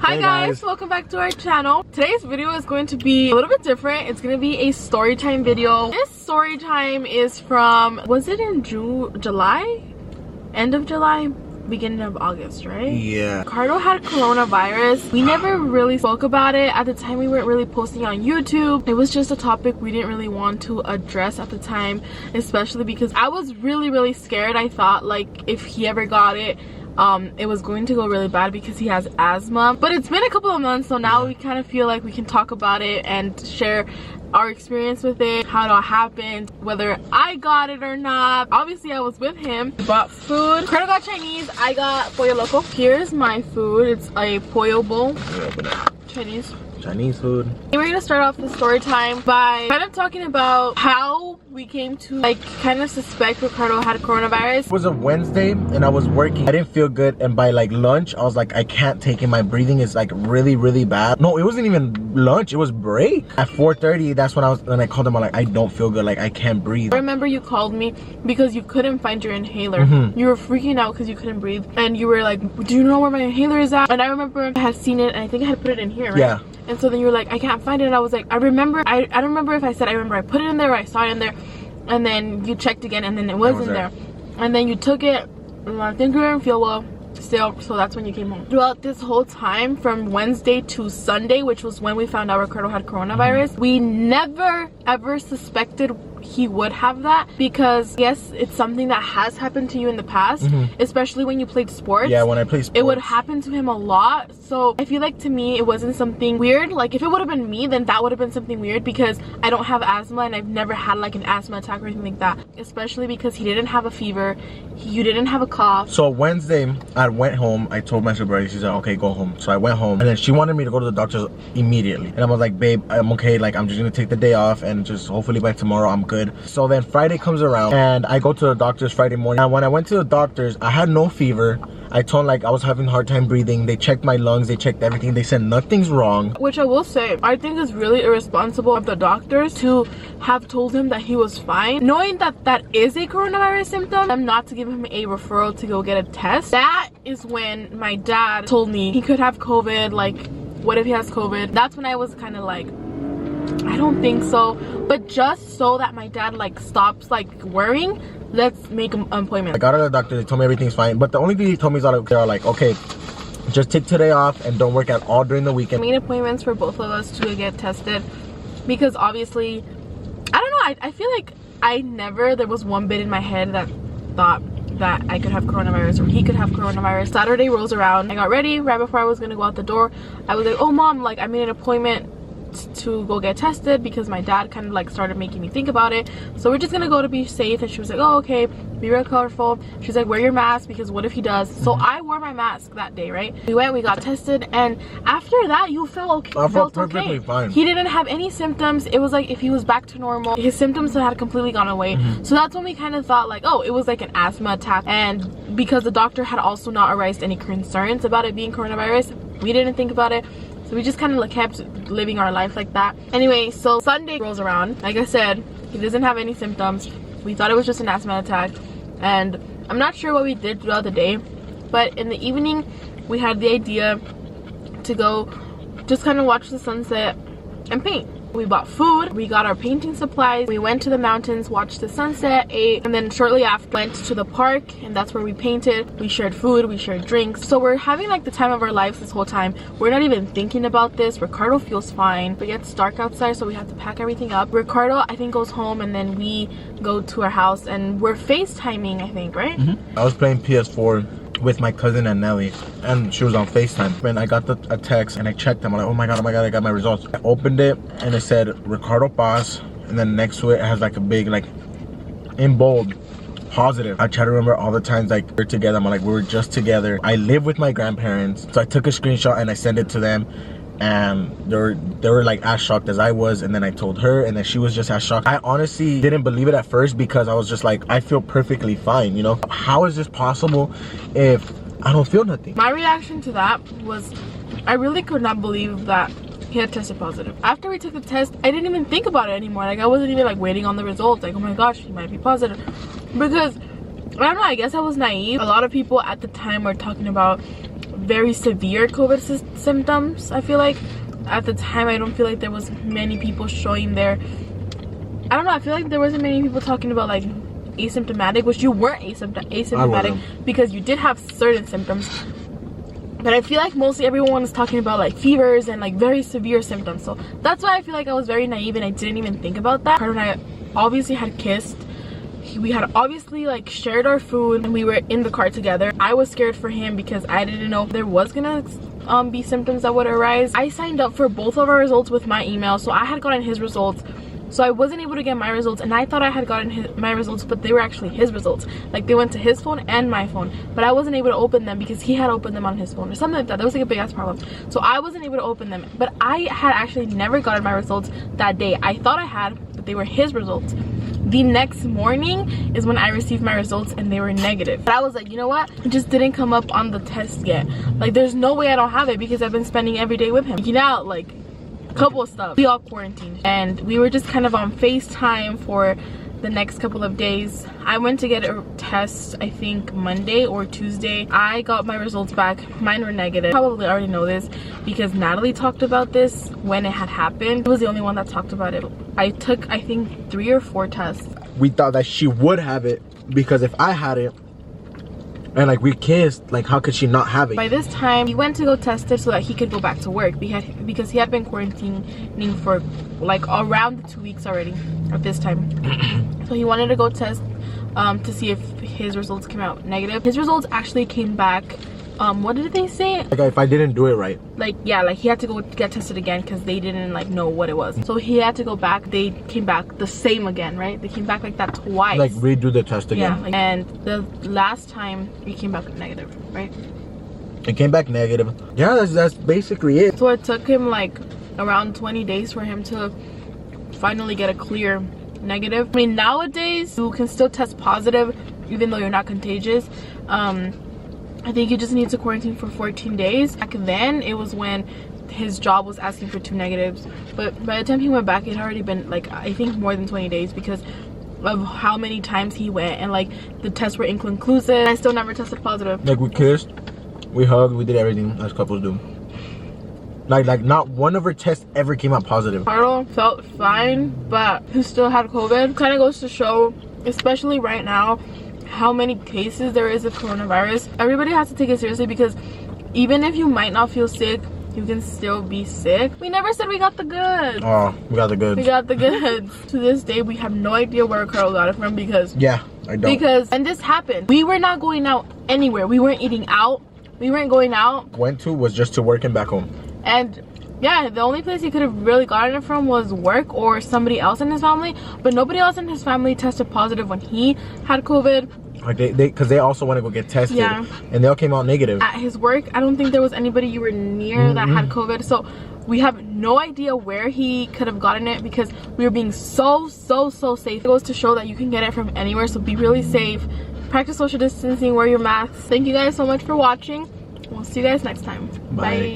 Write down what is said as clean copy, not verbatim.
Hi guys, welcome back to our channel. Today's video is going to be a little bit different. It's going to be a story time video. This story time is from, was it in July? End of July? Beginning of August, right? Yeah. Ricardo had coronavirus. We never really spoke about it. At the time, we weren't really posting on YouTube. It was just a topic we didn't really want to address at the time, especially because I was really scared. I thought like if he ever got it was going to go really bad because he has asthma. But it's been a couple of months, so now we kind of feel like we can talk about it and share our experience with it, how it all happened, whether I got it or not. Obviously I was with him. We bought food. Ricardo got Chinese, I got pollo loco. Here's my food. It's a pollo bowl. Chinese food. We're gonna start off the story time by kind of talking about how we came to like kind of suspect Ricardo had coronavirus. It was a Wednesday and I was working. I didn't feel good, and by like lunch I was like, I can't take it. My breathing is like really bad. No, it wasn't even lunch, it was break. At 4:30, that's when I called him. I'm like, I don't feel good, like I can't breathe. I remember you called me because you couldn't find your inhaler. You were freaking out because you couldn't breathe, and you were like, do you know where my inhaler is at? And I remember I had seen it, and I think I had put it in here, right? Yeah. And so then you were like, I can't find it. And I was like, I don't remember if I said I remember I put it in there or I saw it in there. And then you checked again and then it was in there. And then you took it, and I think you didn't feel well still, so that's when you came home. Throughout this whole time, from Wednesday to Sunday, which was when we found out Ricardo had coronavirus, we never ever suspected he would have that, because yes, it's something that has happened to you in the past, especially when you played sports. Yeah, when I played sports, it would happen to him a lot. So I feel like to me it wasn't something weird. Like if it would have been me, then that would have been something weird, because I don't have asthma and I've never had like an asthma attack or anything like that, especially because he didn't have a fever, you didn't have a cough. So Wednesday I went home. I told my supervisor, she said okay, go home. So I went home, and then she wanted me to go to the doctor's immediately, and I was like, babe, I'm okay, like I'm just gonna take the day off and just hopefully by tomorrow I'm good. So then Friday comes around and I go to the doctor's Friday morning, and when I went to the doctor's, I had no fever. I told them like I was having a hard time breathing. They checked my lungs, they checked everything, they said nothing's wrong. Which I will say, I think is really irresponsible of the doctors to have told him that he was fine, knowing that that is a coronavirus symptom, and not to give him a referral to go get a test. That is when my dad told me he could have COVID. Like, what if he has COVID? That's when I was kind of like, I don't think so. But just so that my dad like stops like worrying, let's make an appointment. I got to the doctor, they told me everything's fine, but the only thing he told me is that they're like, okay, just take today off and don't work at all during the weekend. Made appointments for both of us to get tested, because obviously, I don't know, I feel like there was one bit in my head that thought that I could have coronavirus or he could have coronavirus. Saturday rolls around, I got ready right before I was gonna go out the door. I was like, oh mom, like I made an appointment to go get tested, because my dad kind of like started making me think about it, so we're just gonna go to be safe. And she was like, oh okay, be real careful. She's like, wear your mask, because what if he does? So I wore my mask that day, right? We went, we got tested, and after that you felt okay. I felt perfectly fine. He didn't have any symptoms. It was like if he was back to normal. His symptoms had completely gone away. So that's when we kind of thought like, oh, it was like an asthma attack. And because the doctor had also not raised any concerns about it being coronavirus, we didn't think about it. So we just kind of like kept living our life like that. Anyway, so Sunday rolls around. Like I said, he doesn't have any symptoms. We thought it was just an asthma attack. And I'm not sure what we did throughout the day, but in the evening, we had the idea to go just kind of watch the sunset and paint. We bought food, we got our painting supplies, we went to the mountains, watched the sunset, ate, and then shortly after went to the park, and that's where we painted. We shared food, we shared drinks. So we're having like the time of our lives this whole time. We're not even thinking about this. Ricardo feels fine, but yet it's dark outside, so we have to pack everything up. Ricardo, I think, goes home, and then we go to our house, and we're FaceTiming, I think, right? I was playing PS4 with my cousin and Nelly, and she was on FaceTime. And I got a text, and I checked them. I'm like, oh my god, I got my results. I opened it, and it said Ricardo Paz, and then next to it has like a big, like in bold, positive. I try to remember all the times like we're together. I'm like, we were just together. I live with my grandparents, so I took a screenshot and I sent it to them, and they were like as shocked as I was. And then I told her, and then she was just as shocked. I honestly didn't believe it at first, because I was just like, I feel perfectly fine, you know? How is this possible if I don't feel nothing? My reaction to that was, I really could not believe that he had tested positive. After we took the test, I didn't even think about it anymore. Like I wasn't even like waiting on the results, like, oh my gosh, he might be positive, because I don't know, I guess I was naive. A lot of people at the time were talking about very severe COVID symptoms. I feel like at the time I don't feel like there was many people showing their, I don't know, I feel like there wasn't many people talking about like asymptomatic, which you weren't asymptomatic because you did have certain symptoms. But I feel like mostly everyone was talking about like fevers and like very severe symptoms. So that's why I feel like I was very naive and I didn't even think about that. Ricardo and I obviously had kissed. We had obviously like shared our food and we were in the car together. I was scared for him because I didn't know if there was gonna be symptoms that would arise. I signed up for both of our results with my email, so I had gotten his results. So I wasn't able to get my results, and I thought I had gotten my results, but they were actually his results. Like, they went to his phone and my phone, but I wasn't able to open them because he had opened them on his phone or something like that. There was like a big ass problem. So I wasn't able to open them, but I had actually never gotten my results that day. I thought I had, but they were his results. The next morning is when I received my results and they were negative. But I was like, you know what? It just didn't come up on the test yet. Like, there's no way I don't have it because I've been spending every day with him. You know, like, couple of stuff. We all quarantined and we were just kind of on FaceTime for the next couple of days. I went to get a test, I think Monday or Tuesday. I got my results back. Mine were negative. Probably already know this because Natalie talked about this when it had happened. It was the only one that talked about it. I took, I think, 3 or 4 tests. We thought that she would have it because if I had it and like we kissed, like how could she not have it? By this time, he went to go test it so that he could go back to work because he had been quarantining for like around 2 weeks already at this time. So he wanted to go test to see if his results came out negative. His results actually came back, what did they say? Like if I didn't do it right. Like, yeah, like he had to go get tested again because they didn't like know what it was. So he had to go back. They came back the same again, right? They came back like that twice. Like redo the test again. Yeah, like, and the last time it came back negative, right? It came back negative. Yeah, that's basically it. So it took him like around 20 days for him to finally get a clear negative. I mean, nowadays you can still test positive even though you're not contagious. I think you just need to quarantine for 14 days. Back then, it was when his job was asking for 2 negatives. But by the time he went back, it had already been like, I think more than 20 days because of how many times he went and like the tests were inconclusive. I still never tested positive. Like we kissed, we hugged, we did everything as couples do. Like not one of her tests ever came out positive. Ricardo felt fine, but he still had COVID. Kind of goes to show, especially right now, how many cases there is of coronavirus. Everybody has to take it seriously because even if you might not feel sick, you can still be sick. We never said we got the goods. Oh, we got the goods. We got the goods. To this day, we have no idea where Ricardo got it from because... Yeah, I don't. Because, and this happened. We were not going out anywhere. We weren't eating out. We weren't going out. Went to was just to work and back home. And yeah, the only place he could have really gotten it from was work or somebody else in his family, but nobody else in his family tested positive when he had COVID. Like because they also want to go get tested, yeah, and they all came out negative. At his work, I don't think there was anybody you were near that had COVID, so we have no idea where he could have gotten it because we were being so safe. It goes to show that you can get it from anywhere, so be really safe. Practice social distancing, wear your masks. Thank you guys so much for watching. We'll see you guys next time. Bye.